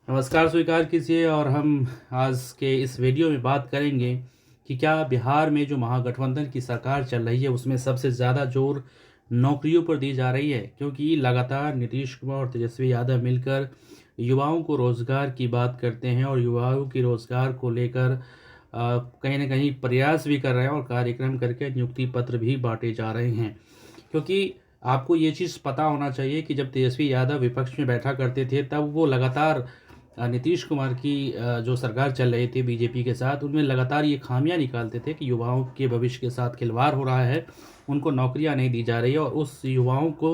नमस्कार स्वीकार कीजिए। और हम आज के इस वीडियो में बात करेंगे कि क्या बिहार में जो महागठबंधन की सरकार चल रही है उसमें सबसे ज़्यादा जोर नौकरियों पर दी जा रही है, क्योंकि लगातार नीतीश कुमार और तेजस्वी यादव मिलकर युवाओं को रोज़गार की बात करते हैं और युवाओं की रोज़गार को लेकर कहीं ना कहीं प्रयास भी कर रहे हैं और कार्यक्रम करके नियुक्ति पत्र भी बांटे जा रहे हैं। क्योंकि आपको ये चीज़ पता होना चाहिए कि जब तेजस्वी यादव विपक्ष में बैठा करते थे तब वो लगातार नीतीश कुमार की जो सरकार चल रही थी बीजेपी के साथ, उनमें लगातार ये खामियां निकालते थे कि युवाओं के भविष्य के साथ खिलवाड़ हो रहा है, उनको नौकरियां नहीं दी जा रही है। और उस युवाओं को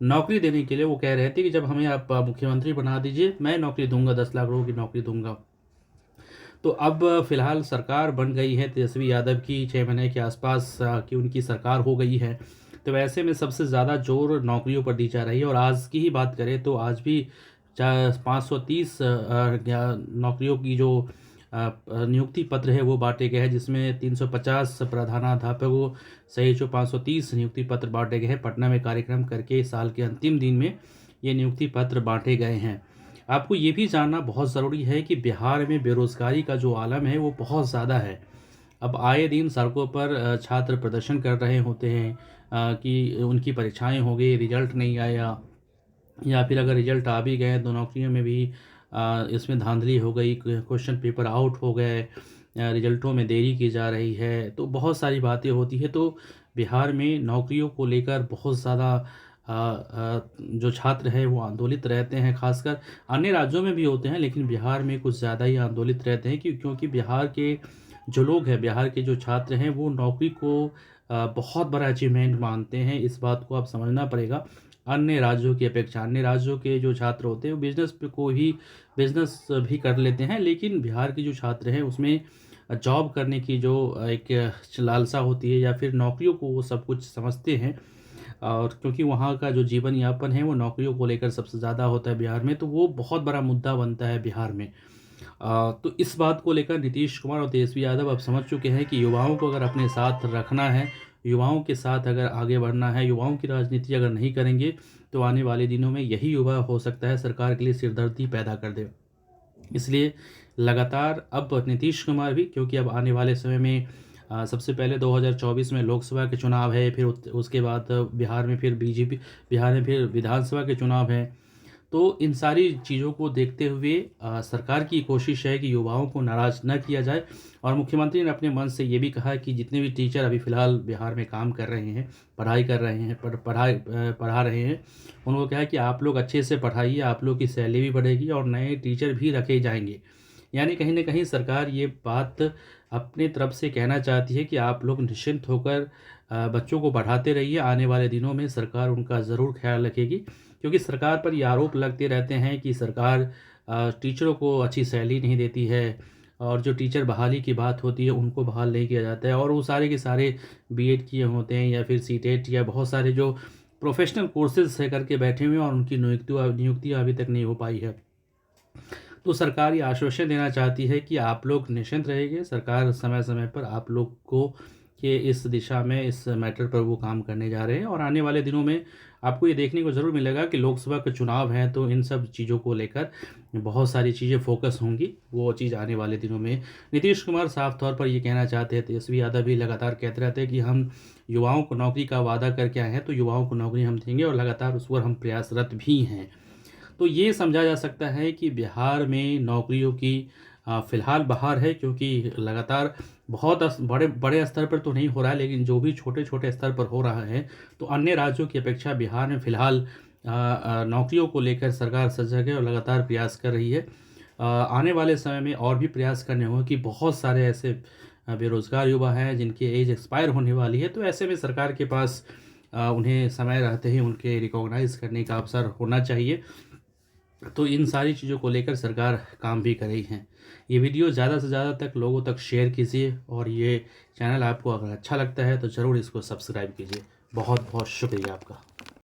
नौकरी देने के लिए वो कह रहे थे कि जब हमें आप मुख्यमंत्री बना दीजिए, मैं नौकरी दूंगा, 10 लाख लोगों की नौकरी दूंगा। तो अब फिलहाल सरकार बन गई है तेजस्वी यादव की, 6 महीने के आसपास की उनकी सरकार हो गई है। तो वैसे में सबसे ज़्यादा जोर नौकरियों पर दी जा रही है। और आज की ही बात करें तो आज भी 530 नौकरियों की जो नियुक्ति पत्र है वो बांटे गए हैं, जिसमें 350 प्रधानाध्यापकों सहित जो 530 नियुक्ति पत्र बांटे गए हैं। पटना में कार्यक्रम करके साल के अंतिम दिन में ये नियुक्ति पत्र बांटे गए हैं। आपको ये भी जानना बहुत ज़रूरी है कि बिहार में बेरोज़गारी का जो आलम है वो बहुत ज़्यादा है। अब आए दिन सड़कों पर छात्र प्रदर्शन कर रहे होते हैं कि उनकी परीक्षाएं हो गई, रिजल्ट नहीं आया, या फिर अगर रिजल्ट आ भी गए तो नौकरियों में भी इसमें धांधली हो गई, क्वेश्चन पेपर आउट हो गए, रिजल्टों में देरी की जा रही है, तो बहुत सारी बातें होती है। तो बिहार में नौकरियों को लेकर बहुत ज़्यादा जो छात्र हैं वो आंदोलित रहते हैं। खासकर अन्य राज्यों में भी होते हैं, लेकिन बिहार में कुछ ज़्यादा ही आंदोलित रहते हैं क्योंकि बिहार के जो लोग हैं, बिहार के जो छात्र हैं, वो नौकरी को बहुत बड़ा अचीवमेंट मानते हैं। इस बात को आप समझना पड़ेगा। अन्य राज्यों की अपेक्षा अन्य राज्यों के जो छात्र होते हैं वो बिजनेस पे को ही बिजनेस भी कर लेते हैं, लेकिन बिहार के जो छात्र हैं उसमें जॉब करने की जो एक लालसा होती है या फिर नौकरियों को वो सब कुछ समझते हैं। और क्योंकि वहाँ का जो जीवन यापन है वो नौकरियों को लेकर सबसे ज़्यादा होता है बिहार में, तो वो बहुत बड़ा मुद्दा बनता है बिहार में। तो इस बात को लेकर नीतीश कुमार और तेजस्वी यादव अब समझ चुके हैं कि युवाओं को अगर अपने साथ रखना है, युवाओं के साथ अगर आगे बढ़ना है, युवाओं की राजनीति अगर नहीं करेंगे तो आने वाले दिनों में यही युवा हो सकता है सरकार के लिए सिरदर्दी पैदा कर दे। इसलिए लगातार अब नीतीश कुमार भी, क्योंकि अब आने वाले समय में सबसे पहले 2024 में लोकसभा के चुनाव है, फिर उसके बाद बिहार में फिर बीजेपी, बिहार में फिर विधानसभा के चुनाव हैं। तो इन सारी चीज़ों को देखते हुए सरकार की कोशिश है कि युवाओं को नाराज़ न किया जाए। और मुख्यमंत्री ने अपने मन से ये भी कहा है कि जितने भी टीचर अभी फ़िलहाल बिहार में काम कर रहे हैं, पढ़ाई कर रहे हैं, पढ़ा रहे हैं, उनको कहा है कि आप लोग अच्छे से पढ़ाइए, आप लोग की सैलरी भी बढ़ेगी और नए टीचर भी रखे जाएंगे। यानी कहीं न कहीं सरकार ये बात अपने तरफ से कहना चाहती है कि आप लोग निश्चिंत होकर बच्चों को पढ़ाते रहिए। आने वाले दिनों में सरकार उनका ज़रूर ख्याल रखेगी, क्योंकि सरकार पर ये आरोप लगते रहते हैं कि सरकार टीचरों को अच्छी सैलरी नहीं देती है, और जो टीचर बहाली की बात होती है उनको बहाल नहीं किया जाता है, और वो सारे के सारे बीएड किए होते हैं या फिर सीटेट या बहुत सारे जो प्रोफेशनल कोर्सेज से करके बैठे हुए हैं और उनकी नियुक्तियाँ अभी तक नहीं हो पाई है। तो सरकार ये आश्वासन देना चाहती है कि आप लोग निश्चिंत रहिए, सरकार समय समय पर आप लोग को कि इस दिशा में, इस मैटर पर वो काम करने जा रहे हैं। और आने वाले दिनों में आपको ये देखने को ज़रूर मिलेगा कि लोकसभा के चुनाव हैं, तो इन सब चीज़ों को लेकर बहुत सारी चीज़ें फोकस होंगी। वो चीज़ आने वाले दिनों में नीतीश कुमार साफ तौर पर ये कहना चाहते हैं, तेजस्वी यादव भी लगातार कहते रहते हैं कि हम युवाओं को नौकरी का वादा करके आए हैं, तो युवाओं को नौकरी हम देंगे, और लगातार उस पर हम प्रयासरत भी हैं। तो ये समझा जा सकता है कि बिहार में नौकरियों की फ़िलहाल बहार है, क्योंकि लगातार बहुत बड़े बड़े स्तर पर तो नहीं हो रहा है, लेकिन जो भी छोटे छोटे स्तर पर हो रहा है, तो अन्य राज्यों की अपेक्षा बिहार में फ़िलहाल नौकरियों को लेकर सरकार सजग है और लगातार प्रयास कर रही है। आने वाले समय में और भी प्रयास करने होंगे कि बहुत सारे ऐसे बेरोज़गार युवा हैं जिनकी एज एक्सपायर होने वाली है, तो ऐसे में सरकार के पास उन्हें समय रहते ही उनके रिकॉग्नाइज़ करने का अवसर होना चाहिए। तो इन सारी चीज़ों को लेकर सरकार काम भी कर रही है। ये वीडियो ज़्यादा से ज़्यादा तक लोगों तक शेयर कीजिए, और ये चैनल आपको अगर अच्छा लगता है तो ज़रूर इसको सब्सक्राइब कीजिए। बहुत बहुत शुक्रिया आपका।